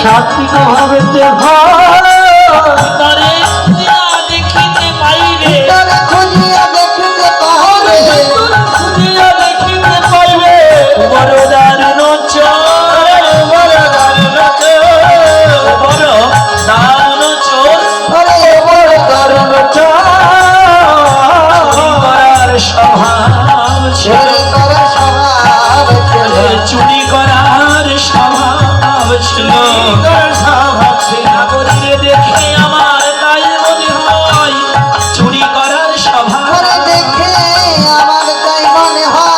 সাত্বিক হবেতে তারে দেখিতে পাইবে, তারে খুঁজিয়া দেখিতে পাবে, খুঁজিয়া দেখিতে পাইবে। বড় দারুণ চোর, বড় দারুণ চোর, বড় দারুণ চোর। আরে বড় দারুণ করার স্বভাব ছিল, চুরি করার স্বভাব ছিল, চুরি করার স্বভাব ছিল। নাগরিকে দেখে আমার তাই মনে হয় চুরি করার স্বভাব। আরে দেখে আমার তাই মনে হয়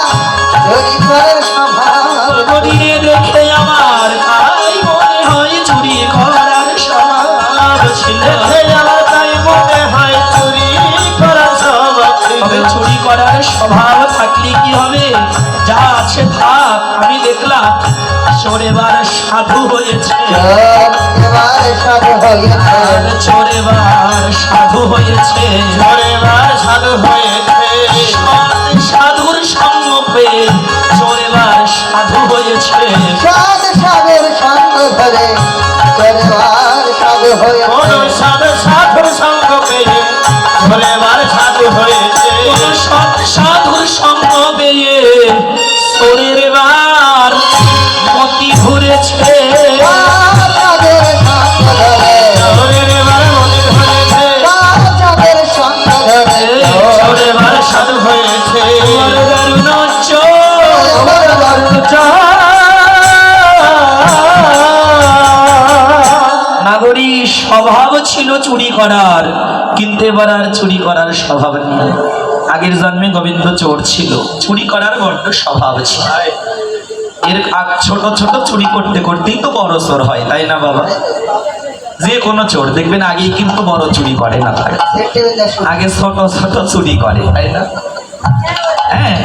চুরি করার স্বভাব, নাগরিকে দেখে আমার তাই মনে হয় চুরি করার স্বভাব ছিল। আমার তাই মনে হয় চুরি করার স্বভাব ছিল। তবে চুরি করার স্বভাব থাকলে কি হবে? যা আছে থাক। আমি দেখলাম চোর এবার সাধু হয়েছে, চোর এবার সাধু হয়েছে, চোর এবার সাধু হয়েছে, চোর এবার সাধু হয়েছে। সাধুর সঙ্গ পেয়ে চোর এবার সাধু হয়েছে। সাধু সাধুর সঙ্গ ধরে চোর এবার সাধু হয়েছে, সাধুর সঙ্গ পেয়ে চোর এবার সাধু হয়েছে। সাধুর সঙ্গ পেয়ে চোরের এবার মতি ঘুরেছে। সাধুর সঙ্গ ধরে চোরের এবার মতি ঘুরেছে, সাধুর সঙ্গ ধরে চোর এবার সাধু হয়েছে। দারুণ চোর, বড় দারুণ চোর। নাগরী স্বভাব ছিল চুরি করার, কিন্তু এবার আর চুরি করার স্বভাব নেই। আগের জন্মে গোবিন্দ চোর ছিল, চুরি করার বড্ড স্বভাব ছিল। এর ছোট ছোট চুরি করতে করতেই তো বড় চোর হয়, তাই না বাবা? যে কোনো চোর দেখবেন আগেই কিন্তু বড় চুরি করে না, তাই আগে ছোট ছোট চুরি করে, তাই না? হ্যাঁ,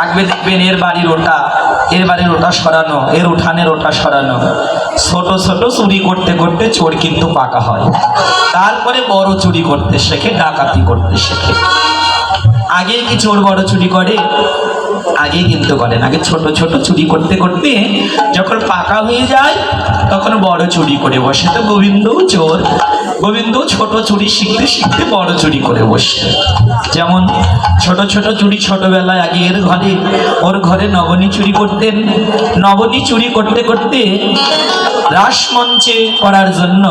আগে দেখবেন এর বাড়ির ওটা, এর বাড়ির ওটা সরানো, এর উঠানের ওটা সরানো। ছোট ছোট চুরি করতে করতে চোর কিন্তু পাকা হয়, তারপরে বড় চুরি করতে শেখে, ডাকাতি করতে শেখে। আগেই কি চোর বড় চুরি করে? আগেই কিন্তু করেন। আগে ছোট ছোট চুরি করতে করতে যখন পাকা হয়ে যায় তখন বড় চুরি করে বসে। তো গোবিন্দও চোর, গোবিন্দ ছোট চুরি শিখতে শিখতে বড় চুরি করে বসে। যেমন ছোট ছোট চুরি ছোটবেলায় আগে এর ঘরে, ওর ঘরে নবনী চুরি করতেন। নবনী চুরি করতে করতে রাসমঞ্চে করার জন্য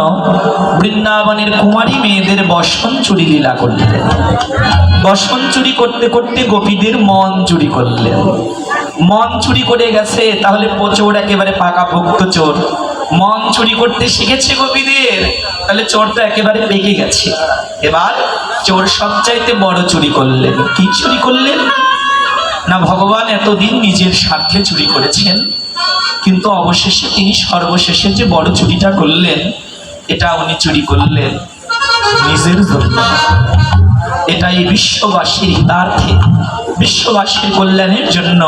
বৃন্দাবনের কুমারী মেয়েদের বসন চুরি লীলা করলেন। বসন চুরি করতে করতে গোপীদের মন চুরি করলেন। মন চুরি করে গেছে, তাহলে চোর একেবারে পাকা ভক্ত চোর। মন চুরি করতে শিখেছে গোপীদের, তাহলে চোর তো একেবারে পেকে গেছে। এবার চোর সবচাইতে বড় চুরি করলেন। কি চুরি করলেন? না, ভগবান এতদিন নিজের স্বার্থে চুরি করেছেন, কিন্তু অবশেষে তিনি সর্বশেষে যে বড় চুরিটা করলেন, এটা উনি চুরি করলেন নিজের জন্য। এটা এই বিশ্ববাসীর হিতার্থে, বিশ্ববাসীর কল্যাণের জন্য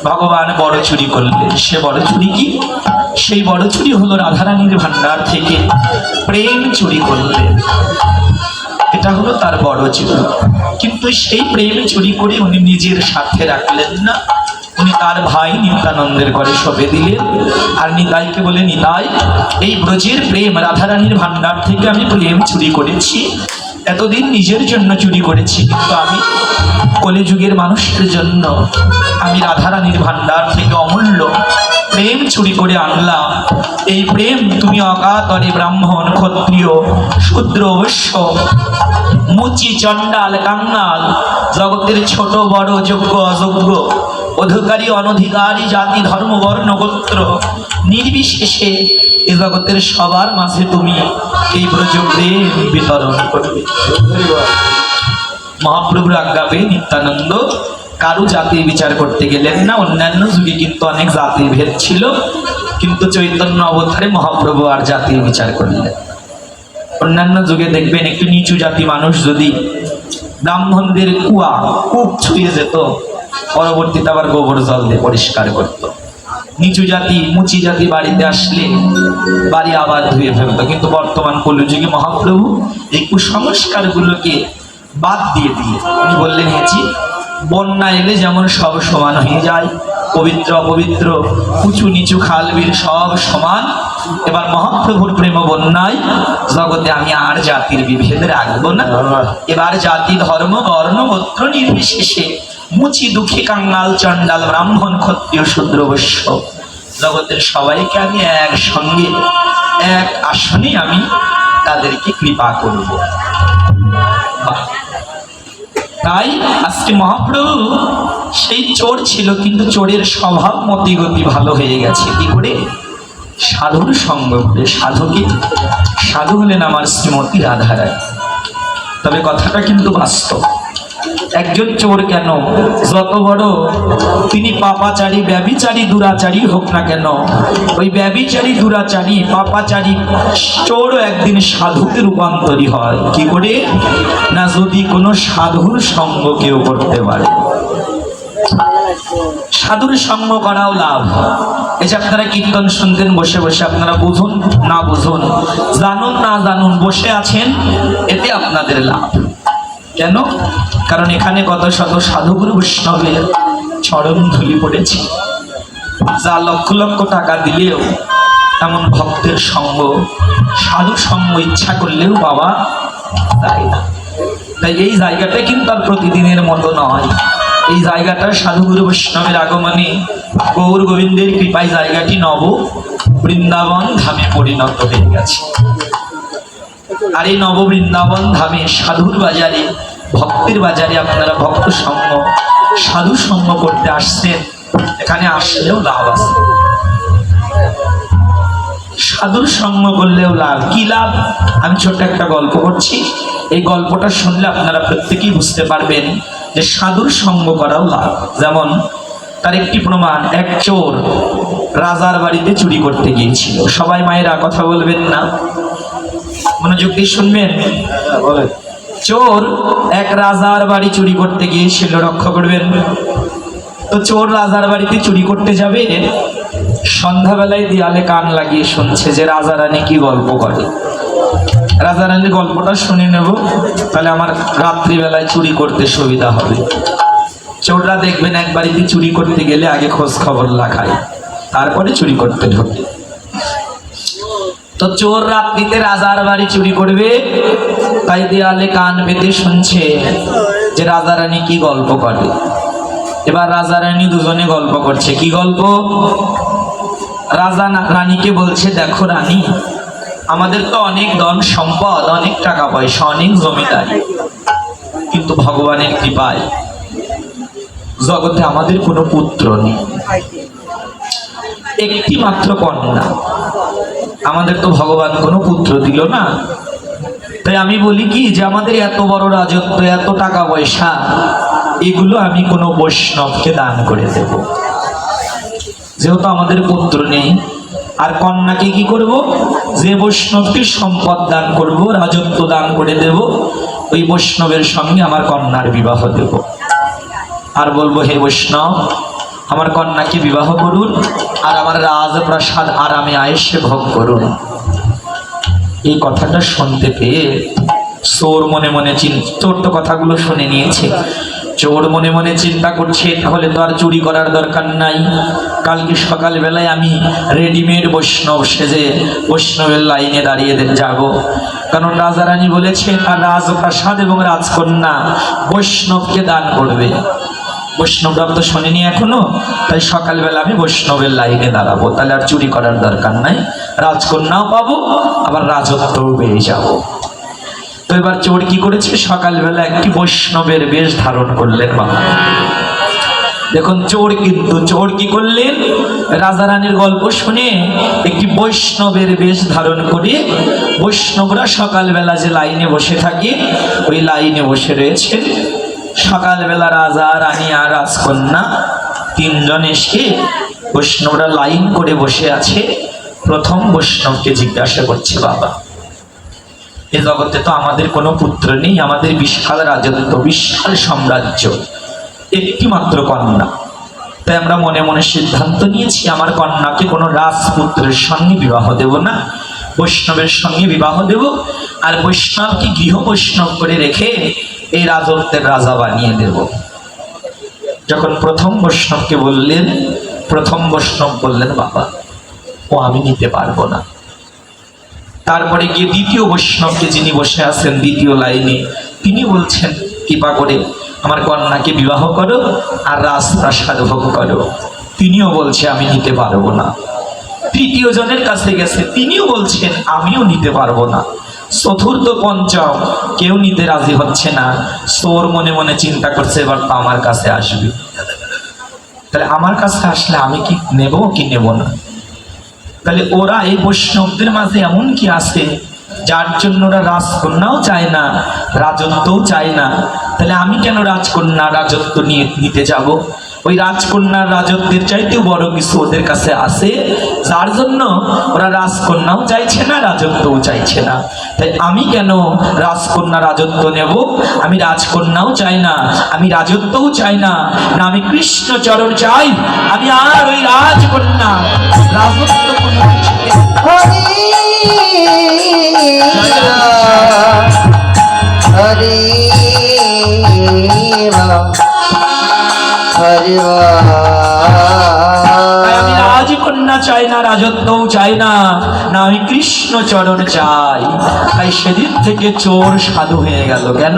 ভগবান বড় চুরি করলেন। সে বড় চুরি কি? সেই বড় চুরি হলো রাধারানীর ভান্ডার থেকে প্রেম চুরি করলেন। এটা হলো তার বড় চুরি। কিন্তু সেই প্রেম চুরি করে উনি নিজের স্বার্থে রাখলেন না, উনি তার ভাই নিত্যানন্দের ঘরে সঁপে দিলেন। আর নিতাইকে বলে, নিতাই, এই ব্রজের প্রেম রাধারানীর ভান্ডার থেকে আমি প্রেম চুরি করেছি। এতদিন নিজের জন্য চুরি করেছি, কিন্তু আমি কলিযুগের মানুষের জন্য আমি রাধারানীর ভান্ডার থেকে অমূল্য প্রেম চুরি করে আনলাম। এই প্রেম তুমি অকাতরে ব্রাহ্মণ, ক্ষত্রিয়, শূদ্র, বৈশ্য, মুচি, চণ্ডাল, কাঙ্গাল, জগতের ছোট বড়, যোগ্য অযোগ্য, অধিকারী অনধিকারী, জাতি ধর্ম বর্ণ গোত্র নির্বিশেষে এ জগতের সবার মাঝে তুমি এই ব্রজ প্রেম বিতরণ করবে। মহাপ্রভুর আজ্ঞা পেয়ে নিত্যানন্দ কারু জাতির বিচার করতে গেলেন না। অন্যান্য যুগে কিন্তু অনেক জাতির ভেদ ছিল, কিন্তু চৈতন্য অবতারে মহাপ্রভু আর জাতির বিচার করলেন। অন্যান্য যুগে দেখবেন একটু নিচু জাতি মানুষ যদি ব্রাহ্মণদের কূপ ছুঁয়ে যেত, পরবর্তীতে আবার গোবর জল দিয়ে পরিষ্কার করত। নিচু জাতি, মুচি জাতি বাড়িতে আসলে বাড়ি আবার ধুয়ে ফেলত। কিন্তু বর্তমান কলিযুগে মহাপ্রভু এই কুসংস্কার গুলোকে বাদ দিয়ে উনি বললেন, হেঁচি বন্যা এলে যেমন সব সমান হয়ে যায়, পবিত্র অপবিত্র, উঁচু নিচু খাল বিল সব সমান। এবার মহাপ্রভুর প্রেম বন্যায় জগতে আমি আর জাতির বিভেদ রাখবো না। এবার জাতি ধর্ম বর্ণ গোত্র নির্বিশেষে মুচি দুঃখী কাঙ্গাল চণ্ডাল ব্রাহ্মণ ক্ষত্রিয় শূদ্র বৈশ্য জগতের সবাইকে আমি একসঙ্গে এক আসনে আমি তাদেরকে কৃপা করব। তাই আজকে মহাপ্রভু সেই চোর ছিল, কিন্তু চোরের স্বভাব মতিগতি ভালো হয়ে গেছে কি করে? সাধুর সঙ্গ করে। সাধু হলেন আমার শ্রীমতী রাধারায়। তবে কথাটা কিন্তু বাস্তব। একজন চোর কেন, যত বড় তিনি পাপাচারী ব্যভিচারী দুরাচারী হোক না কেন, ওই ব্যভিচারী দুরাচারী পাপাচারী চোরও একদিন সাধুতে রূপান্তরী হয়। কি করে? না, যদি কোনো সাধুর সঙ্গ কেউ করতে পারে। সাধুর সঙ্গ করাও লাভ। এই যে আপনারা কীর্তন শুনতেন বসে বসে, আপনারা বুঝুন না বুঝুন, জানুন না জানুন, বসে আছেন, এতে আপনাদের লাভ। কেন? কারণ এখানে কত শত সাধুগুরু বৈষ্ণবের চরণ ধুলি পড়েছে। যা লক্ষ লক্ষ টাকা দিলেও এমন ভক্তের সঙ্গ, সাধু সঙ্গ ইচ্ছা করলেও বাবা দেয় না। তাই এই জায়গাটা কিন্তু আর প্রতিদিনের মতো নয়। এই জায়গাটা সাধুগুরু বৈষ্ণবের আগমনে গৌর গোবিন্দের কৃপায় জায়গাটি নব বৃন্দাবন ধামে পরিণত হয়ে গেছে। আর এই নব বৃন্দাবন ধামে সাধুর বাজারে, ভক্তের বাজারে আপনারা ভক্ত সঙ্গ, সাধু সঙ্গ করতে আসছেন। এখানে আসলেও লাভ আছে, সাধুর সঙ্গ করলেও লাভ। কি লাভ? আমি ছোট্ট একটা গল্প করছি, এই গল্পটা শুনলে আপনারা প্রত্যেকেই বুঝতে পারবেন যে সাধুর সঙ্গ করাও লাভ। যেমন তার একটি প্রমাণ, এক চোর রাজার বাড়িতে চুরি করতে গিয়েছিল। সবাই মায়েরা কথা বলবেন না, মনোযোগ দিয়ে শুনবেন। চোর এক রাজার বাড়ি চুরি করতে গিয়েছিল, রক্ষা করবেন। তো চোর রাজার বাড়িতে চুরি করতে যাবে, সন্ধ্যাবেলায় দেয়ালে কান লাগিয়ে শুনছে যে রাজা রানী কি গল্প করে। রাজা রানীর গল্পটা শুনে নেব, তাহলে আমার রাত্রিবেলায় চুরি করতে সুবিধা হবে। চোররা দেখবেন এক বাড়িতে চুরি করতে গেলে আগে খোঁজ খবর লাগায়, তারপরে চুরি করতে ঢোকে। তো চোর রাত্রিতে রাজার বাড়ি চুরি করবে, তাই দেয়ালে কান পেতে শুনছে যে রাজা রানী কি গল্প করে। এবার রাজা রানী দুজনে গল্প করছে। কি গল্প? রাজা রানীকে বলছে, দেখো রানী, আমাদের তো অনেক ধন সম্পদ, অনেক টাকা পয়সা, অনেক জমিদারি, কিন্তু ভগবানের কৃপায় জগতে আমাদের কোনো পুত্র নেই, একটি মাত্র কন্যা। আমাদের তো ভগবান কোনো পুত্র দিল না। তাই আমি বলি কি, যে আমাদের এত বড় রাজত্ব, এত টাকা পয়সা, এগুলো আমি কোনো বৈষ্ণবকে দান করে দেব, যেহেতু আমাদের পুত্র নেই। আর কন্যাকে কি করব? যে বৈষ্ণবকে সম্পদ দান করব, রাজত্ব দান করে দেব, ওই বৈষ্ণবের সঙ্গে আমার কন্যার বিবাহ দেব। আর বলবো, হে বৈষ্ণব, আমার কন্যাকে বিবাহ করুন, আর আমার রাজপ্রাসাদ আরামে আয়েসে ভোগ করুন। এই কথাটা শুনতে পেয়ে চোর মনে মনে চোর তো কথাগুলো শুনে নিয়েছে। চোর মনে মনে চিন্তা করছে, তাহলে তো আর চুরি করার দরকার নাই, কালকে সকালবেলায় আমি রেডিমেড বৈষ্ণব সেজে বৈষ্ণবের লাইনে দাঁড়িয়ে যাব। কারণ রাজা রানী বলেছে তার রাজপ্রাসাদ এবং রাজকন্যা বৈষ্ণবকে দান করবে। বৈষ্ণবরা তো শোনেনি এখনো, তাই সকালবেলা আমি বৈষ্ণবের লাইনে দাঁড়াবো, তাহলে আর চুরি করার দরকার নাই, রাজকন্যাও পাবো, আবার রাজত্বও পেয়ে যাবো। তো এবার চোর কি করেছে? সকালবেলা একটি বৈষ্ণবের বেশ ধারণ করলেন। বাবা দেখুন, চোর কি করলেন? রাজা রানীর গল্প শুনে একটি বৈষ্ণবের বেশ ধারণ করে, বৈষ্ণবরা সকালবেলা যে লাইনে বসে থাকে ওই লাইনে বসে রয়েছে। সকালবেলা রাজা রানী আর রাজকন্যা তিনজন এসে বৈষ্ণবরা লাইন করে বসে আছে। প্রথম বৈষ্ণবকে জিজ্ঞাসা করছে, বাবা, এ জগতে তো আমাদের কোনো পুত্র নেই, আমাদের বিশাল রাজত্ব, বিশাল সাম্রাজ্য, একটি মাত্র কন্যা। তাই আমরা মনে মনে সিদ্ধান্ত নিয়েছি আমার কন্যাকে কোনো রাজপুত্রের সঙ্গে বিবাহ দেব না, বৈষ্ণবের সঙ্গে বিবাহ দেব, আর বৈষ্ণবকে গৃহ বৈষ্ণব করে রেখে এই রাজত্বের রাজা বানিয়ে দেব। যখন প্রথম বৈষ্ণবকে বললেন প্রথম বৈষ্ণব বললেন, বাবা ও আমি নিতে পারবো না। তারপরে গিয়ে দ্বিতীয় বৈষ্ণবকে, যিনি বসে আছেন দ্বিতীয় লাইনে, তিনি বলছেন, কৃপা করে আমার কন্যাকে বিবাহ করো আর রাজপ্রাসাদ ভোগ করো। তিনিও বলছে আমি নিতে পারবো না। তৃতীয় জনের কাছে গেছে, তিনিও বলছেন আমিও নিতে পারবো না। চতুর্থ পঞ্চম কেউ নিতে রাজি হচ্ছে না। সোর মনে মনে চিন্তা করছে এবার তো আমার কাছে আসবে, তাহলে আমার কাছে আসলে আমি কি নেব কি নেব না। তাহলে ওরা এই বৈষ্ণবদের মাঝে এমন কি আছে যার জন্য ওরা রাজকন্যাও চায় না, রাজত্বও চায় না। তাহলে আমি কেন রাজকন্যা রাজত্ব নিতে যাব? ওই রাজকন্যার রাজত্বের চাইতেও বড় কিছু ওদের কাছে আছে, যার জন্য ওরা রাজকন্যাও চাইছে না, রাজত্বও চাইছে না। তাই আমি কেন রাজকন্যা রাজত্ব নেব? আমি রাজকন্যাও চাই না, আমি রাজত্বও চাই না, না আমি কৃষ্ণ চরণ চাই। আমি আর ওই রাজকন্যা রাজত্ব কোনো কিছুতে হরি হরি হরি তাই আমি রাজকন্যা চাই না, রাজত্বও চাই না, না আমি কৃষ্ণ চরণ চাই। তাই সেদিন থেকে চোর সাধু হয়ে গেল। কেন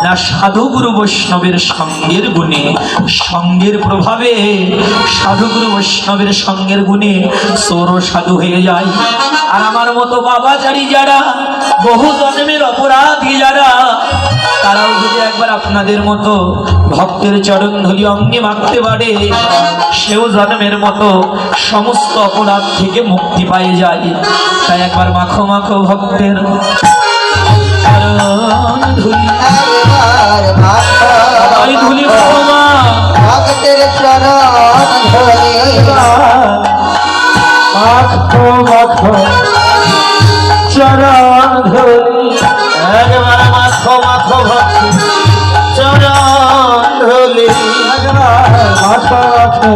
না সাধু গুরু বৈষ্ণবের সঙ্গের গুণে, সঙ্গের প্রভাবে, সাধু গুরু বৈষ্ণবের সঙ্গের গুণে চোর সাধু হয়ে যায়। আর আমার মতো বাবাচারী যারা, বহু জন্মের অপরাধী যারা, তারাও যদি একবার আপনাদের মতো ভক্তের চরণ ধুলি অঙ্গে মাখতে পারে, সেও জন্মের মতো সমস্ত অপরাধ থেকে মুক্তি পাই যায়। তাই একবার মাখো মাখো ভক্তের চরণ ধুলি, সবাই ধুলি মাখো মা, ভক্তের চরণ ধরি মাখো মাখো চরণ ধুলি, একবার মাখো মাখো ভক্তের চরণ ধুলি, মাখো মাখো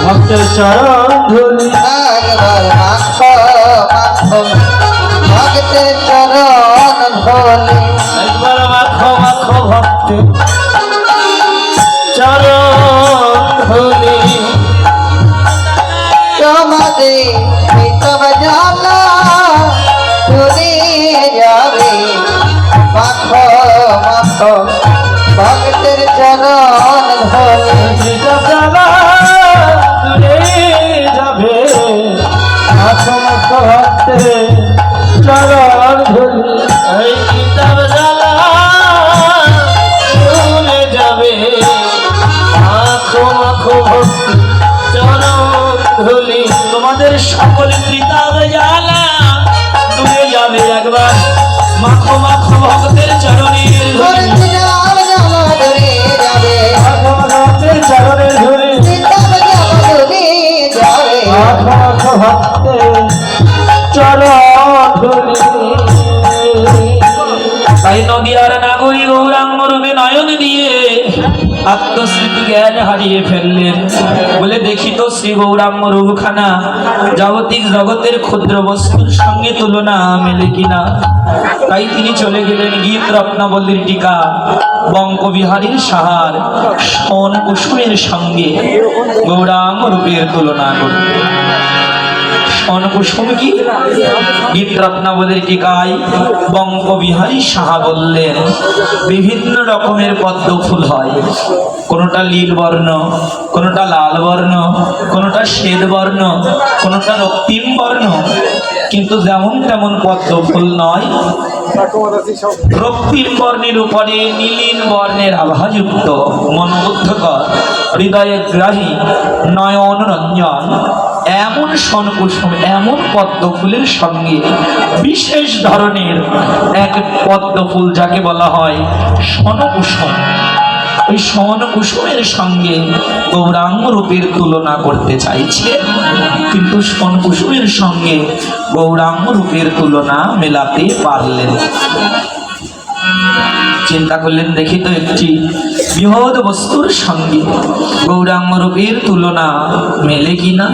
ভক্তের চরণ ধুলি, একবার মাখো মাখো ভক্তের চরণ ধরি একবার মাখো মাখো ভক্তের চরণ ধুলি। তোমাদের তব জানা চলে যাবে মাখো মাখো ভক্তের চরণ ধরি যাবে মাখো মাখো ভক্তের চরণ ধুলি, এই কিতাব জ্বালা চলে যাবে মাখো মাখো ভক্তের চরণ ধুলি। তোমাদের সকল কিতাব জ্বালা দূরে যাবে একবার মাখো মাখো ভক্তের চরণের ধুলি, যাবে মাখো মাখো ভক্তের চরণের ধুলি, তব যাবে যাবে মাখো মাখো ভক্তের চরণ ধুলি। তাই নদিয়ার নাগরী গৌরাঙ্গ রূপে নয়ন দিয়ে আত্মস্মৃতি জ্ঞান হারিয়ে ফেললেন। বলে দেখি তো শ্রী গৌরাঙ্গ রূপখানা জাগতিক জগতের ক্ষুদ্র বস্তুর সঙ্গে তুলনা মেলে কিনা। তাই তিনি চলে গেলেন গীত রত্নাবলীর টিকা বঙ্কবিহারীর সাহার সোন কুসুমের সঙ্গে গৌরাঙ্গ রূপের তুলনা করতে। সোন কুসুম কি? গীত রত্নাবলীর টিকায় বঙ্কবিহারী সাহা বললেন বিভিন্ন রকমের পদ্ম ফুল হয়, কোনোটা নীল বর্ণ, কোনোটা লাল বর্ণ, কোনোটা শ্বেত বর্ণ, কোনোটা রক্তিম বর্ণ, কিন্তু যেমন তেমন পদ্ম ফুল নয়। রক্তিম বর্ণের উপরে নীলিন বর্ণের আভাযুক্ত মনোমুগ্ধকর হৃদয়ে গ্রাহী নয়ন রঞ্জন এমন সনকুসুম, এমন পদ্ম ফুলের সঙ্গে বিশেষ ধরনের এক পদ্ম ফুল যাকে বলা হয় সনকুসুম, ওই সনকুসুমের সঙ্গে গৌরাঙ্গ রূপের তুলনা করতে চাইছে, কিন্তু সনকুসুমের সঙ্গে গৌরাঙ্গ রূপের তুলনা মেলাতে পারলেন। চিন্তা করলেন দেখি তো একটি বৃহৎ বস্তুর সঙ্গে গৌরাঙ্গ রূপের তুলনা মেলে কিনা।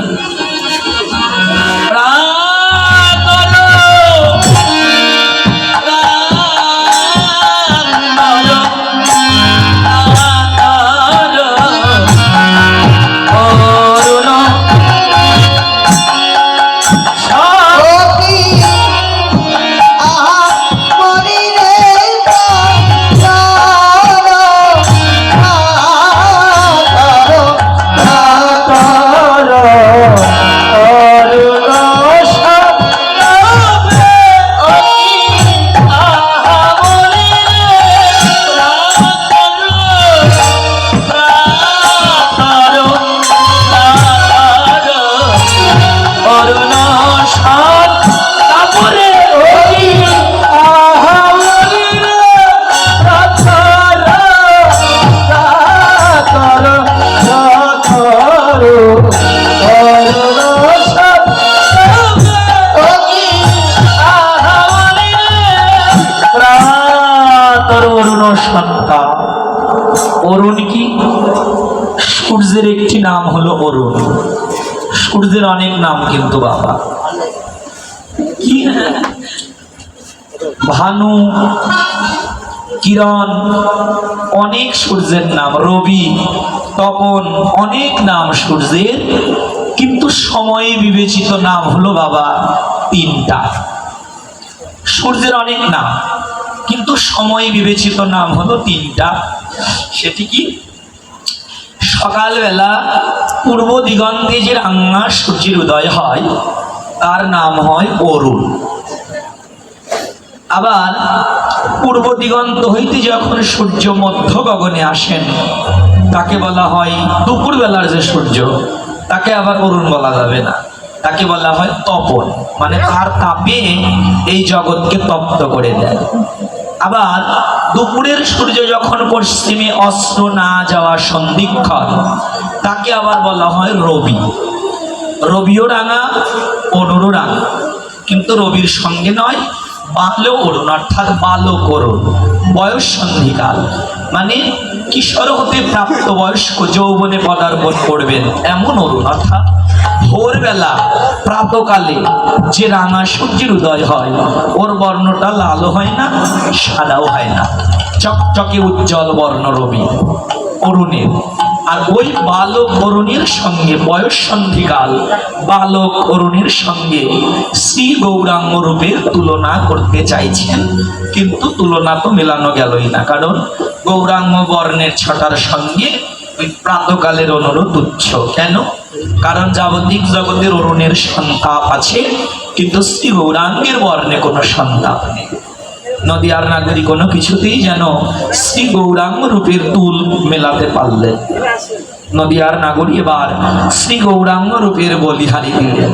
সূর্যের অনেক নাম কিন্তু বাবা, কি ভানু, কিরণ, অনেক সূর্যের নাম, রবি, তপন, অনেক নাম সূর্যের, কিন্তু সময়ে বিবেচিত নাম হলো বাবা তিনটা। সূর্যের অনেক নাম, কিন্তু সময়ে বিবেচিত নাম হলো তিনটা। সেটি কি? সকালবেলা পূর্ব দিগন্তে যে রাঙা সূর্যের উদয় হয় তার নাম হয় অরুণ। আবার পূর্ব দিগন্ত হইতে যখন সূর্য মধ্য গগনে আসেন তাকে বলা হয় দুপুর বেলার যে সূর্য, তাকে আবার অরুণ বলা যাবে না, তাকে বলা হয় তপন, মানে তার তাপে এই জগৎকে তপ্ত করে দেয়। আবার দুপুরের সূর্য যখন পশ্চিমে অস্ত না যাওয়া সন্ধিক্ষণ তাকে আবার বলা হয় রবি। রবিও রাঙা, অরুণও রাঙা, কিন্তু রবির সঙ্গে নয়, বাল্য অরুণ অর্থাৎ বালক অরুণ, বয়স সন্ধিকাল, মানে কিশোর হতে প্রাপ্ত বয়স্ক যৌবনে পদার্পণ করবেন এমন অরুণ। অর্থাৎ ভোরবেলা প্রাতকালে যে রাঙা সূর্যের উদয় হয় ওর বর্ণটা লালও হয় না, সাদাও হয় না, চকচকে উজ্জ্বল বর্ণ রবি অরুণের। আর ওই বালক অরুণের সঙ্গে বয়স সন্ধিকাল বালক অরুণের সঙ্গে শ্রী গৌরাঙ্গ রূপের তুলনা করতে চাইছেন, কিন্তু তুলনা তো মেলানো গেলই না, কারণ গৌরাঙ্গ বর্ণের ছটার সঙ্গে ওই প্রাতকালের অরুণও তুচ্ছ। কেন? কারণ জাগতিক জগতের অরুণের সন্তাপ আছে, কিন্তু শ্রী গৌরাঙ্গের বর্ণে কোনো সন্তাপ নেই। নদিয়ার নাগরী কোনো কিছুতেই যেন শ্রী গৌরাঙ্গ রূপের তুল মেলাতে পারলেন। নদিয়ার নাগরী এবার শ্রী গৌরাঙ্গ রূপের বলিহারি দিলেন।